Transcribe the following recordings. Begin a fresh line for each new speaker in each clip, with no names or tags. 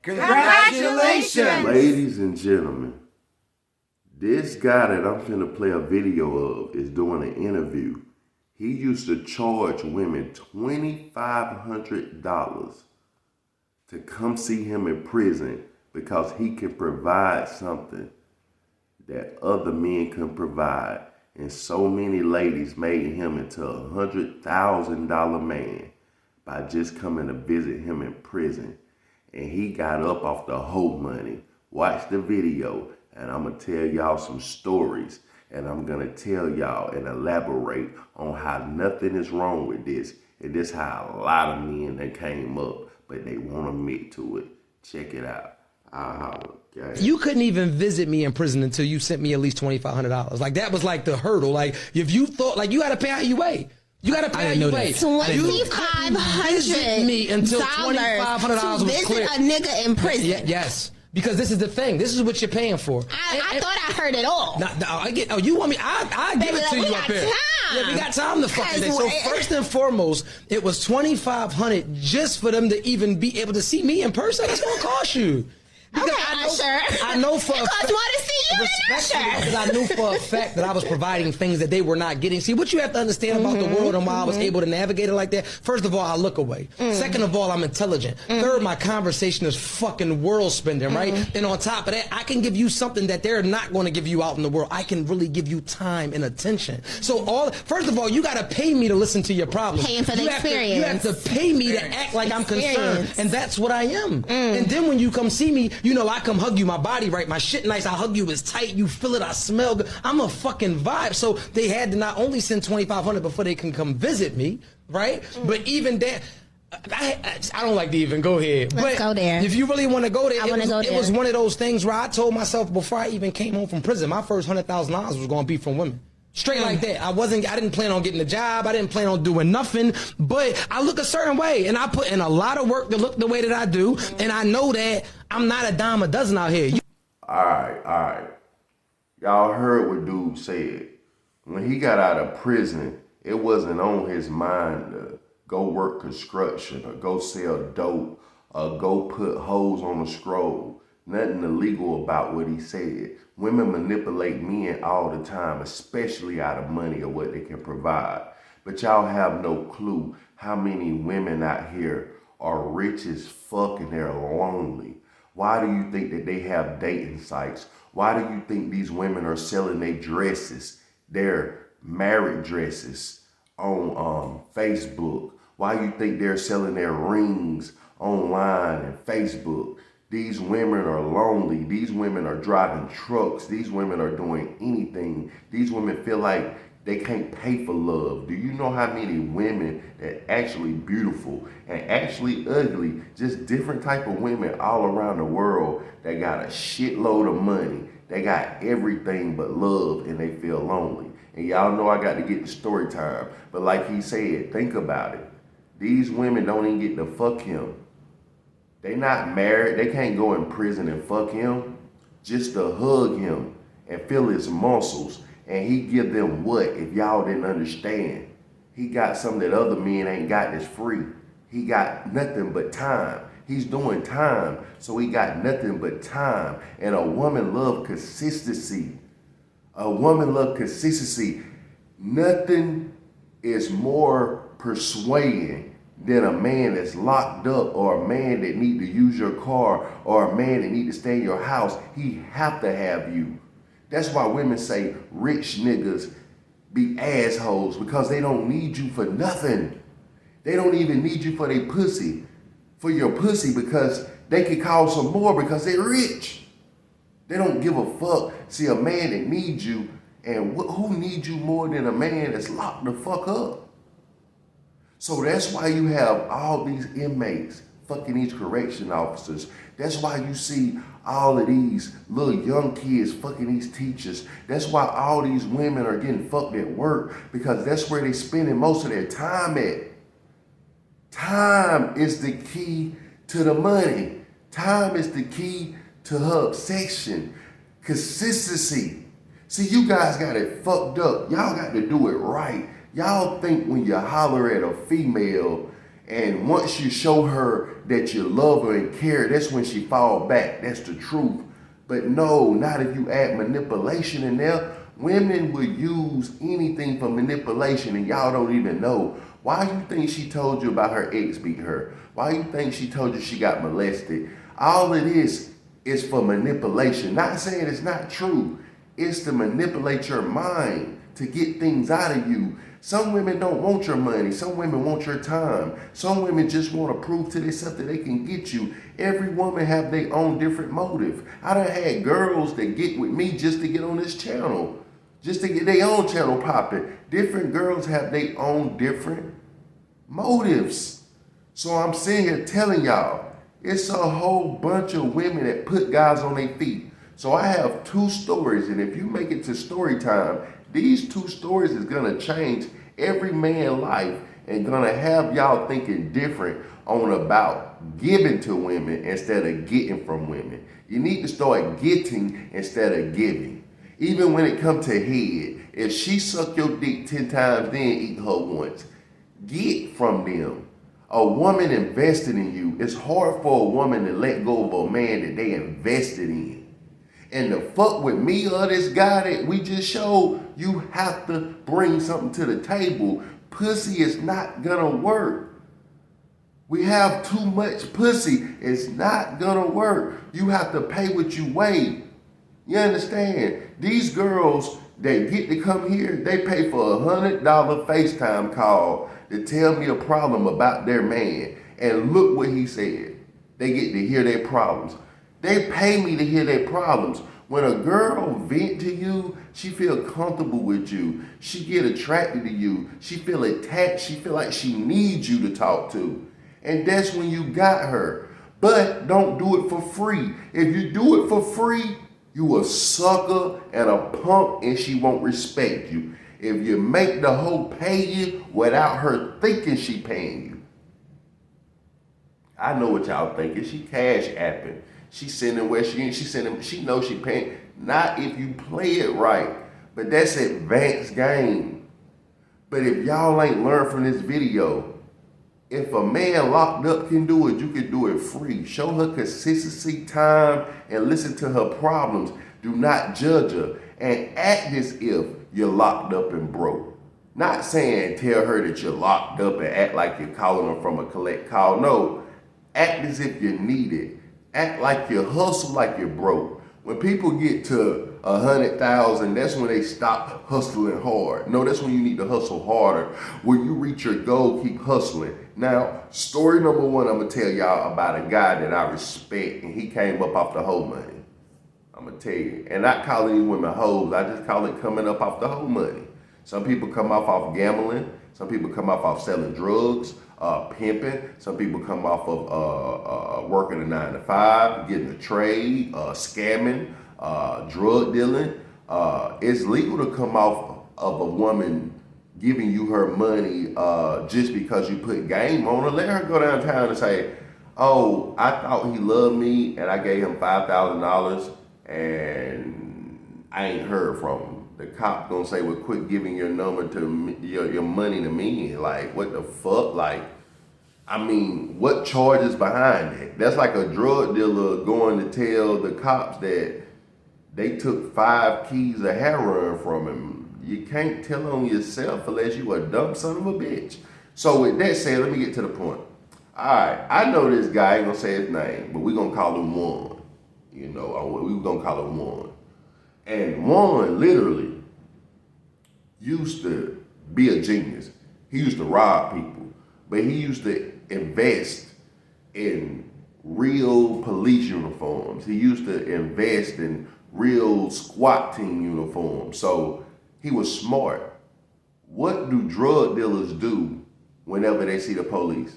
Congratulations!
Ladies and gentlemen, this guy that I'm finna play a video of is doing an interview. He used to charge women $2,500 to come see him in prison because he can provide something that other men can provide. And so many ladies made him into a $100,000 man by just coming to visit him in prison. And he got up off the whole money. Watch the video, and I'm gonna tell y'all some stories, and I'm gonna tell y'all and elaborate on how nothing is wrong with this. And this how a lot of men that came up, but they won't admit to it. Check it out. Okay.
You couldn't even visit me in prison until you sent me at least $2,500. Like, that was like the hurdle. Like, if you thought, like, you gotta pay out your way. You gotta pay out your way.
$2,500
me until $2,500 was clear.
To visit a nigga in prison.
Yes. Because this is the thing. This is what you're paying for.
I thought I heard it all.
You want me? I give it to you up here. Yeah, we got time to fucking day. So first and foremost, it was $2,500 just for them to even be able to see me in person. That's gonna cost you. Because I know for a fact, because I knew for a fact that I was providing things that they were not getting. See, what you have to understand about the world and why I was able to navigate it like that, first of all, I look away. Second of all, I'm intelligent. Third, my conversation is fucking world spending, right? And on top of that, I can give you something that they're not going to give you out in the world. I can really give you time and attention. So first of all, you got to pay me to listen to your problems.
Paying for the experience.
You have to pay me to act like I'm concerned. And that's what I am. And then when you come see me, you know, I come hug you, my body right, my shit nice, I hug you, it's tight, you feel it, I smell good. I'm a fucking vibe. So they had to not only send $2,500 before they can come visit me, right? But even that, I don't like to even go here.
Let's go there.
If you really want to go there,
it
was one of those things where I told myself before I even came home from prison, my first $100,000 was going to be from women. Straight like that. I didn't plan on getting a job. I didn't plan on doing nothing, but I look a certain way and I put in a lot of work to look the way that I do. And I know that I'm not a dime a dozen out here.
All right. Y'all heard what dude said. When he got out of prison, it wasn't on his mind to go work construction or go sell dope or go put hoes on a scroll. Nothing illegal about what he said. Women manipulate men all the time, especially out of money or what they can provide. But y'all have no clue how many women out here are rich as fuck and they're lonely. Why do you think that they have dating sites? Why do you think these women are selling their dresses, their married dresses on Facebook? Why do you think they're selling their rings online and Facebook? These women are lonely. These women are driving trucks. These women are doing anything. These women feel like they can't pay for love. Do you know how many women that actually beautiful and actually ugly, just different type of women all around the world that got a shitload of money. They got everything but love and they feel lonely. And y'all know I got to get the story time. But like he said, think about it. These women don't even get to fuck him. They not married. They can't go in prison and fuck him. Just to hug him and feel his muscles. And he give them what if y'all didn't understand? He got something that other men ain't got that's free. He got nothing but time. He's doing time, so he got nothing but time. And a woman love consistency. A woman love consistency. Nothing is more persuading than a man that's locked up or a man that need to use your car or a man that need to stay in your house. He have to have you. That's why women say rich niggas be assholes, because they don't need you for nothing. They don't even need you for their pussy, for your pussy, because they can call some more because they're rich. They don't give a fuck. See, a man that needs you, and who needs you more than a man that's locked the fuck up? So that's why you have all these inmates fucking these correction officers. That's why you see all of these little young kids fucking these teachers. That's why all these women are getting fucked at work, because that's where they're spending most of their time at. Time is the key to the money. Time is the key to her obsession. Consistency. See, you guys got it fucked up. Y'all got to do it right. Y'all think when you holler at a female And once you show her that you love her and care, that's when she fall back. That's the truth. But no, not if you add manipulation in there. Women will use anything for manipulation and y'all don't even know. Why you think she told you about her ex beat her? Why you think she told you she got molested? All it is for manipulation. Not saying it's not true. It's to manipulate your mind, to get things out of you. Some women don't want your money. Some women want your time. Some women just want to prove to themselves that they can get you. Every woman have their own different motive. I done had girls that get with me just to get on this channel, just to get their own channel popping. Different girls have their own different motives. So I'm sitting here telling y'all, it's a whole bunch of women that put guys on their feet. So I have 2 stories, and if you make it to story time, these 2 stories is gonna change every man's life and gonna have y'all thinking different on about giving to women instead of getting from women. You need to start getting instead of giving. Even when it comes to head, if she suck your dick 10 times, then eat her once. Get from them. A woman invested in you. It's hard for a woman to let go of a man that they invested in. And to fuck with me or this guy that we just showed, you have to bring something to the table. Pussy is not gonna work. We have too much pussy. It's not gonna work. You have to pay what you weigh. You understand? These girls that get to come here, they pay for $100 FaceTime call to tell me a problem about their man. And look what he said. They get to hear their problems. They pay me to hear their problems. When a girl vent to you, she feel comfortable with you. She get attracted to you. She feel attached. She feel like she needs you to talk to. And that's when you got her. But don't do it for free. If you do it for free, you a sucker and a punk and she won't respect you. If you make the hoe pay you without her thinking she paying you. I know what y'all thinking. She cash apping. She sending where she sending. She knows she paying. Not if you play it right. But that's advanced game. But if y'all ain't learned from this video, if a man locked up can do it, you can do it free. Show her consistency, time, and listen to her problems. Do not judge her. And act as if you're locked up and broke. Not saying tell her that you're locked up and act like you're calling her from a collect call. No, act as if you need it. Act like you hustle like you're broke. When people get to 100,000, that's when they stop hustling hard. No, that's when you need to hustle harder. When you reach your goal, keep hustling. Now, story number 1, I'm gonna tell y'all about a guy that I respect, and he came up off the hoe money. I'm gonna tell you, and not calling these women hoes, I just call it coming up off the hoe money. Some people come off gambling. Some people come off selling drugs, pimping. Some people come off of working a 9 to 5, getting a trade, scamming, drug dealing. It's legal to come off of a woman giving you her money just because you put game on her. Let her go downtown and say, oh, I thought he loved me and I gave him $5,000 and I ain't heard from him. The cop gonna say, well, quit giving your number to your money to me. Like, what the fuck? Like, I mean, what charges behind it? That's like a drug dealer going to tell the cops that they took 5 keys of heroin from him. You can't tell on yourself unless you a dumb son of a bitch. So with that said, let me get to the point. All right, I know this guy, I ain't gonna say his name, but we gonna call him Juan. You know, we gonna call him Juan. And Juan literally used to be a genius. He used to rob people, but he used to invest in real police uniforms. He used to invest in real SWAT team uniforms. So he was smart. What do drug dealers do whenever they see the police?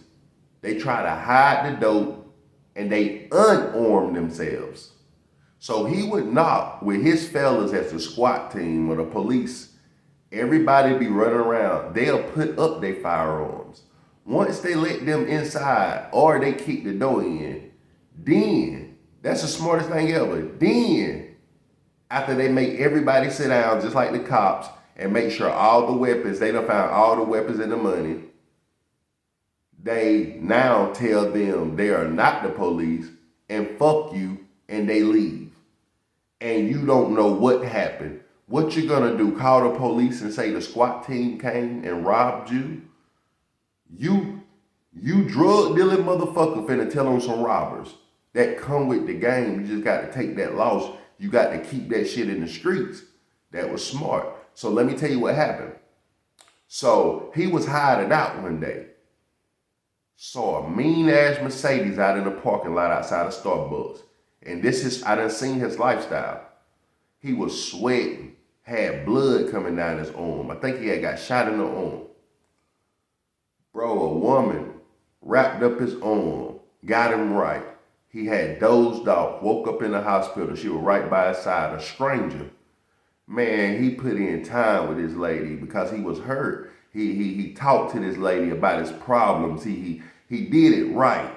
They try to hide the dope and they unarm themselves. So he would knock with his fellas as the SWAT team or the police. Everybody be running around. They'll put up their firearms. Once they let them inside or they kick the door in, then, that's the smartest thing ever. Then, after they make everybody sit down just like the cops and make sure all the weapons, they done found all the weapons and the money, they now tell them they are not the police and fuck you, and they leave. And you don't know what happened. What you gonna do? Call the police and say the SWAT team came and robbed you? You drug dealing motherfucker finna tell on some robbers. That come with the game. You just got to take that loss. You got to keep that shit in the streets. That was smart. So let me tell you what happened. So he was hiding out one day. Saw a mean ass Mercedes out in the parking lot outside of Starbucks. And I done seen his lifestyle. He was sweating, had blood coming down his arm. I think he had got shot in the arm. Bro, a woman wrapped up his arm, got him right. He had dozed off, woke up in the hospital. She was right by his side, a stranger. Man, he put in time with this lady because he was hurt. He talked to this lady about his problems. He did it right.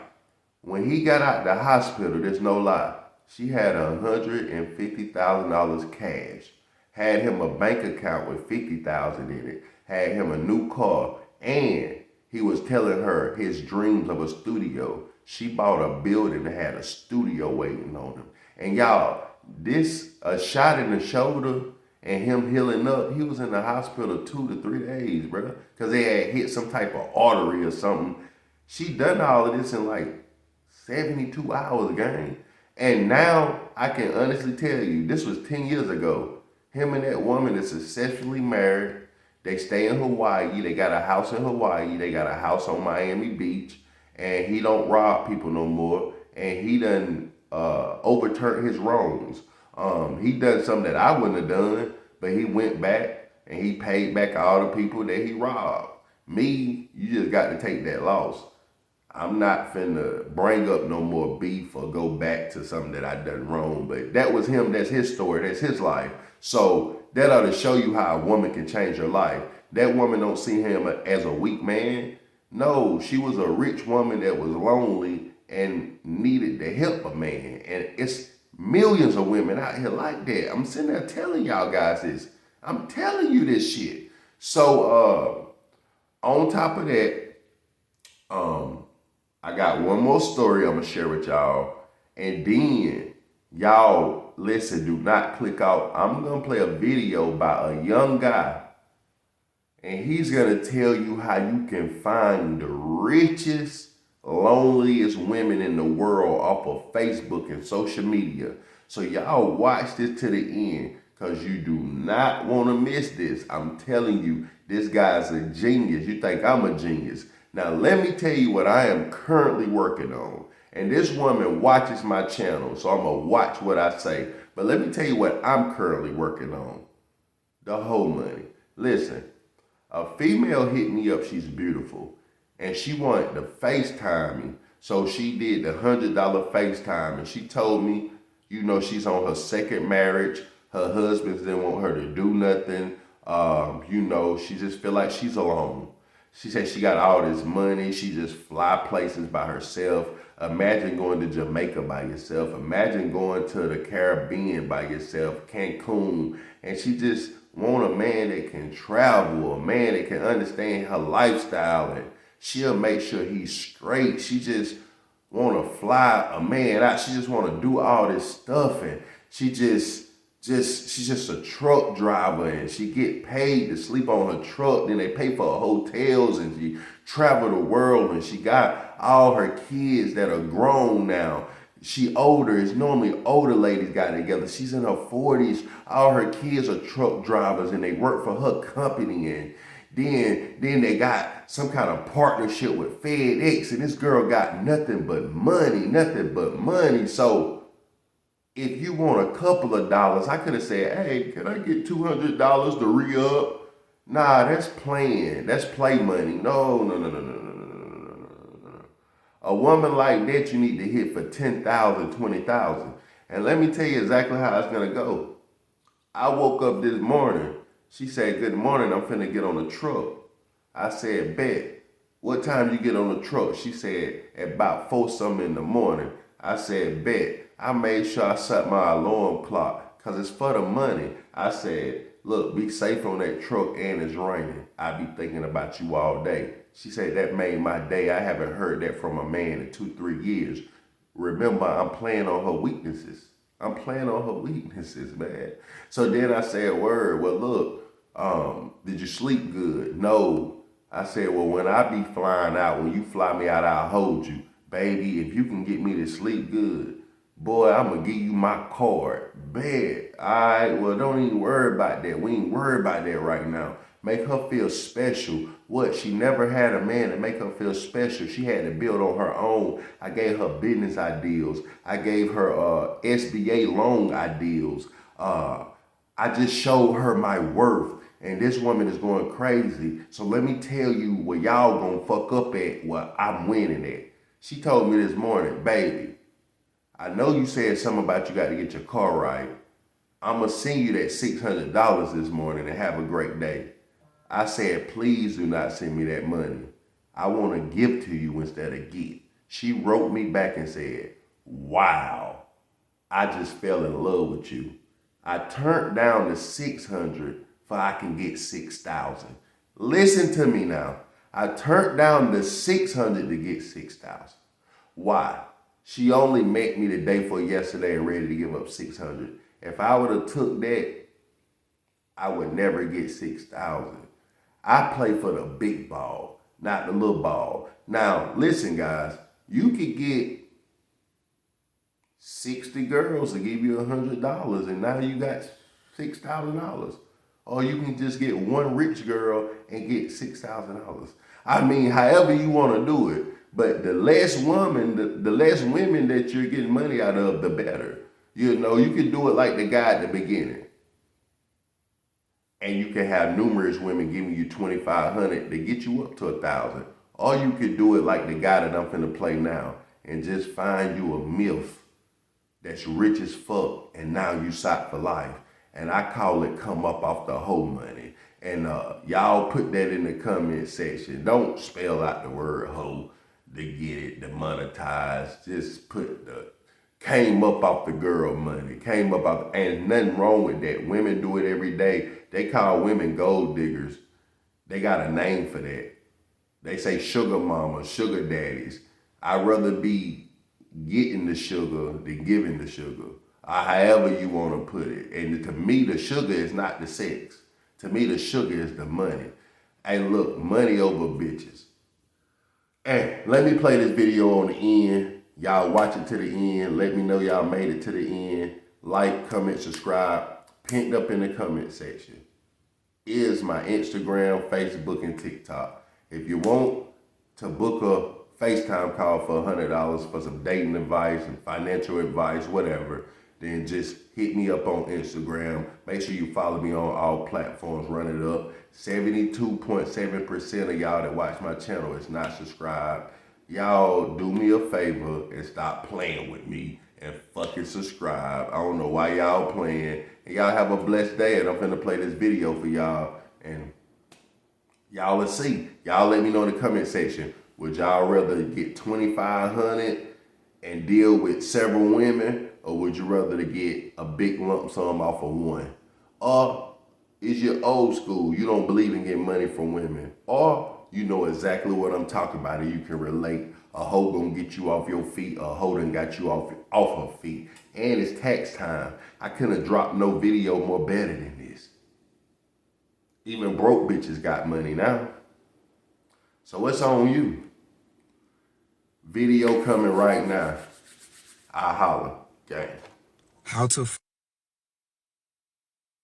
When he got out the hospital, there's no lie, she had $150,000 cash, had him a bank account with $50,000 in it, had him a new car, and he was telling her his dreams of a studio. She bought a building that had a studio waiting on him. And y'all, a shot in the shoulder and him healing up, he was in the hospital 2 to 3 days, bro, because they had hit some type of artery or something. She done all of this in like 72 hours, gang. And now I can honestly tell you, this was 10 years ago. Him and that woman is successfully married. They stay in Hawaii. They got a house in Hawaii. They got a house on Miami Beach. And he don't rob people no more. And he done overturned his wrongs. He done something that I wouldn't have done, but he went back and he paid back all the people that he robbed. Me, you just got to take that loss. I'm not finna bring up no more beef or go back to something that I done wrong, but that was him. That's his story. That's his life. So that ought to show you how a woman can change her life. That woman don't see him as a weak man. No, she was a rich woman that was lonely and needed the help of man. And it's millions of women out here like that. I'm sitting there telling y'all guys this. I'm telling you this shit. So on top of that, I got one more story I'm gonna share with y'all. And then y'all listen, do not click out. I'm gonna play a video by a young guy. And he's gonna tell you how you can find the richest, loneliest women in the world off of Facebook and social media. So y'all watch this to the end, because you do not want to miss this. I'm telling you, this guy's a genius. You think I'm a genius. Now let me tell you what I am currently working on. And this woman watches my channel, so I'm gonna watch what I say. But let me tell you what I'm currently working on. The whole money. Listen. A female hit me up, she's beautiful, and she wanted to FaceTime me. So she did the $100 FaceTime, and she told me, you know, she's on her second marriage. Her husband didn't want her to do nothing. You know, she just feel like she's alone. She said she got all this money. She just fly places by herself. Imagine going to Jamaica by yourself. Imagine going to the Caribbean by yourself, Cancun, and she just want a man that can travel, a man that can understand her lifestyle, and she'll make sure he's straight. She just want to fly a man out. She just want to do all this stuff, and she's just a truck driver, and she get paid to sleep on her truck. Then they pay for her hotels, and she travel the world, and she got all her kids that are grown now. She older. It's normally older ladies got together. She's in her 40s. All her kids are truck drivers and they work for her company. And then they got some kind of partnership with FedEx. And this girl got nothing but money, nothing but money. So if you want a couple of dollars, I could have said, hey, can I get $200 to re-up? Nah, that's playing. That's play money. No. A woman like that, you need to hit for 10,000, 20,000. And let me tell you exactly how it's going to go. I woke up this morning. She said, good morning, I'm finna get on the truck. I said, bet. What time you get on the truck? She said, at about 4 something in the morning. I said, bet. I made sure I set my alarm clock because it's for the money. I said, look, be safe on that truck and it's raining. I be thinking about you all day. She said that made my day. I haven't heard that from a man in 2-3 years. Remember, I'm playing on her weaknesses. I'm playing on her weaknesses, man. So then I said, word, well, look, did you sleep good? No. I said, well, when I be flying out, when you fly me out, I'll hold you. Baby, if you can get me to sleep good, boy, I'm going to give you my card. Bad. All right, well, don't even worry about that. We ain't worried about that right now. Make her feel special. What? She never had a man to make her feel special. She had to build on her own. I gave her business ideals. I gave her SBA loan ideals. I just showed her my worth. And this woman is going crazy. So let me tell you where y'all gonna fuck up at, what I'm winning at. She told me this morning, baby, I know you said something about you got to get your car right. I'm going to send you that $600 this morning and have a great day. I said, please do not send me that money. I want to give to you instead of get. She wrote me back and said, wow, I just fell in love with you. I turned down the 600 for I can get 6,000. Listen to me now. I turned down the 600 to get 6,000. Why? She only met me the day before yesterday and ready to give up 600. If I would have took that, I would never get 6,000. I play for the big ball, not the little ball. Now, listen, guys, you could get 60 girls to give you $100 and now you got $6,000. Or you can just get one rich girl and get $6,000. I mean, however you want to do it. But the less women that you're getting money out of, the better. You know, you can do it like the guy at the beginning. And you can have numerous women giving you $2,500 to get you up to $1,000. Or you could do it like the guy that I'm finna play now and just find you a MILF that's rich as fuck and now you set for life. And I call it come up off the hoe money. And y'all put that in the comment section. Don't spell out the word hoe to get it demonetized. Just put the came up off the girl money. Came up off, and nothing wrong with that. Women do it every day. They call women gold diggers. They got a name for that. They say sugar mamas, sugar daddies. I'd rather be getting the sugar than giving the sugar. However you want to put it. And to me, the sugar is not the sex. To me, the sugar is the money. Hey, look, money over bitches. And let me play this video on the end. Y'all watch it to the end. Let me know y'all made it to the end. Like, comment, subscribe. Pinned up in the comment section is my Instagram, Facebook, and TikTok. If you want to book a FaceTime call for $100 for some dating advice and financial advice, whatever, then just hit me up on Instagram. Make sure you follow me on all platforms. Run it up. 72.7% of y'all that watch my channel is not subscribed. Y'all do me a favor and stop playing with me and fucking subscribe. I don't know why y'all playing. And y'all have a blessed day, and I'm finna play this video for y'all. And y'all will see. Y'all let me know in the comment section. Would y'all rather get $2,500 and deal with several women, or would you rather to get a big lump sum off of one? Or is you old school, you don't believe in getting money from women? Or you know exactly what I'm talking about and you can relate. A hoe gonna get you off your feet, a hoe done got you off her feet. And it's tax time. I couldn't have dropped no video more better than this. Even broke bitches got money now. So what's on you? Video coming right now. I holler. Gang.
How to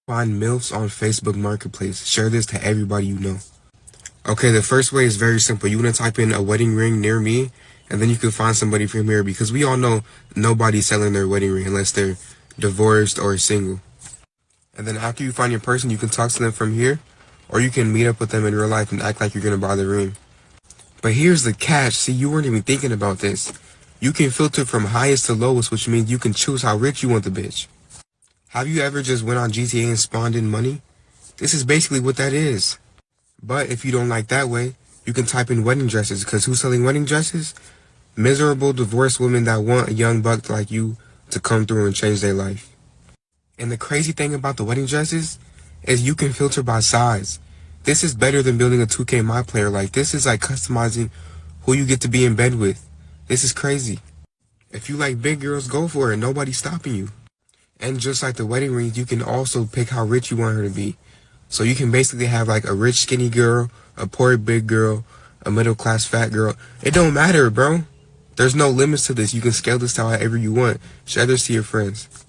find MILFs on Facebook Marketplace. Share this to everybody you know. Okay, the first way is very simple. You want to type in a wedding ring near me, and then you can find somebody from here, because we all know nobody's selling their wedding ring unless they're divorced or single. And then after you find your person, you can talk to them from here, or you can meet up with them in real life and act like you're going to buy the ring. But here's the catch. See, you weren't even thinking about this. You can filter from highest to lowest, which means you can choose how rich you want the bitch. Have you ever just went on GTA and spawned in money? This is basically what that is. But if you don't like that way, you can type in wedding dresses, because who's selling wedding dresses? Miserable divorced women that want a young buck like you to come through and change their life. And the crazy thing about the wedding dresses is you can filter by size. This is better than building a 2K My Player. Like, this is like customizing who you get to be in bed with. This is crazy. If you like big girls, go for it. Nobody's stopping you. And just like the wedding rings, you can also pick how rich you want her to be. So you can basically have like a rich skinny girl, a poor big girl, a middle class fat girl. It don't matter, bro. There's no limits to this. You can scale this to however you want. Share this to your friends.